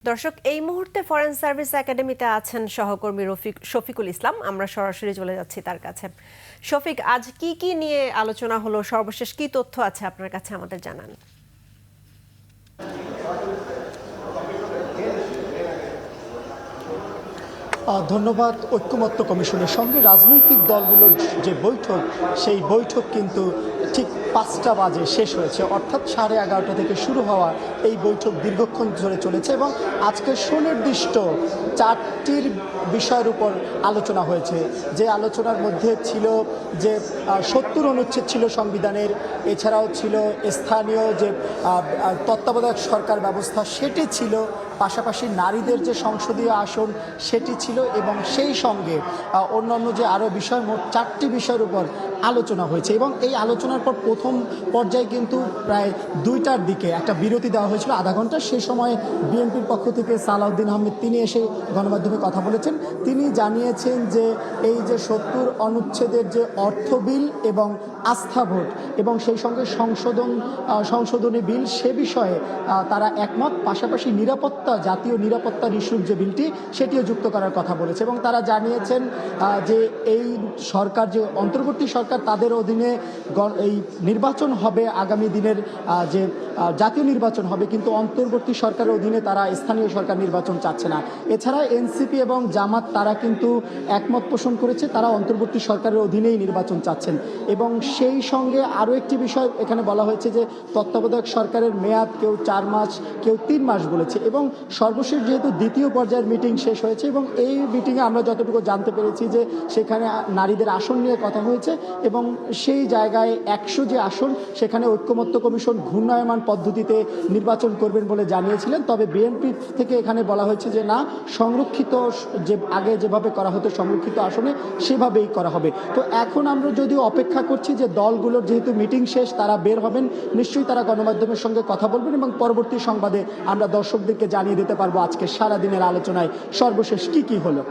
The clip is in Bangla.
দর্শক এই মুহূর্তে ফরেন সার্ভিস একাডেমিতে আছেন সহকর্মী শফিকুল ইসলাম। আমরা সরাসরি চলে যাচ্ছি তার কাছে। শফিক, আজ কি কি নিয়ে আলোচনা হলো, সর্বশেষ কি তথ্য আছে আপনার কাছে আমাদের জানান। ধন্যবাদ। ঐক্যমত্য কমিশনের সঙ্গে রাজনৈতিক দলগুলোর যে বৈঠক, সেই বৈঠক কিন্তু ঠিক 5টা বাজে শেষ হয়েছে, অর্থাৎ 11:30 থেকে শুরু হওয়া এই বৈঠক দীর্ঘক্ষণ ধরে চলেছে এবং আজকে সুনির্দিষ্ট 4টির বিষয়ের উপর আলোচনা হয়েছে। যে আলোচনার মধ্যে ছিল যে 70 অনুচ্ছেদ ছিল সংবিধানের, এছাড়াও ছিল স্থানীয় যে তত্ত্বাবধায়ক সরকার ব্যবস্থা সেটি ছিল, পাশাপাশি নারীদের যে সংসদীয় আসন সেটি ছিল এবং সেই সঙ্গে অন্যান্য যে আরও বিষয়, মোট 4টি বিষয়ের উপর আলোচনা হয়েছে। এবং এই আলোচনার পর প্রথম পর্যায়ে কিন্তু প্রায় 2টার দিকে একটা বিরতি দেওয়া হয়েছিল আধা ঘন্টা। সে সময় বিএনপির পক্ষ থেকে সালাউদ্দিন আহমেদ তিনি এসে গণমাধ্যমে কথা বলেছেন। তিনি জানিয়েছেন যে এই যে 70 অনুচ্ছেদের যে অর্থ বিল এবং আস্থা ভোট এবং সেই সঙ্গে সংশোধনী বিল, সে বিষয়ে তারা একমত। পাশাপাশি নিরাপত্তা, জাতীয় নিরাপত্তার ইস্যুর যে বিলটি সেটিও যুক্ত করার কথা বলেছে এবং তারা জানিয়েছেন যে এই সরকার, যে অন্তর্বর্তী সরকার, তাদের অধীনে এই নির্বাচন হবে, আগামী দিনের যে জাতীয় নির্বাচন হবে, কিন্তু অন্তর্বর্তী সরকারের অধীনে তারা স্থানীয় সরকার নির্বাচন চাচ্ছে না। এছাড়া এনসিপি এবং জামাত তারা কিন্তু একমত পোষণ করেছে, তারা অন্তর্বর্তী সরকারের অধীনেই নির্বাচন চাচ্ছেন। এবং সেই সঙ্গে আরও একটি বিষয় এখানে বলা হয়েছে যে তত্ত্বাবধায়ক সরকারের মেয়াদ কেউ 4 মাস, কেউ 3 মাস বলেছে। এবং সর্বশেষ যেহেতু দ্বিতীয় পর্যায়ের মিটিং শেষ হয়েছে এবং এই মিটিংয়ে আমরা যতটুকু জানতে পেরেছি যে সেখানে নারীদের আসন নিয়ে কথা হয়েছে এবং সেই জায়গায় 100 যে আসন, সেখানে ঐক্যমত্য কমিশন ঘূর্ণায়মান পদ্ধতিতে নির্বাচন করবেন বলে জানিয়েছিলেন। তবে বিএনপি থেকে এখানে বলা হয়েছে যে না, সংরক্ষিত, যে আগে যেভাবে করা হতো সংরক্ষিত আসনে সেভাবেই করা হবে। তো এখন আমরা যদিও অপেক্ষা করছি যে দলগুলোর যেহেতু মিটিং শেষ, তারা বের হবেন, নিশ্চয়ই তারা গণমাধ্যমের সঙ্গে কথা বলবেন এবং পরবর্তী সংবাদে আমরা দর্শকদেরকে জানিয়ে দিতে পারবো আজকে সারাদিনের আলোচনায় সর্বশেষ কি কি হলো।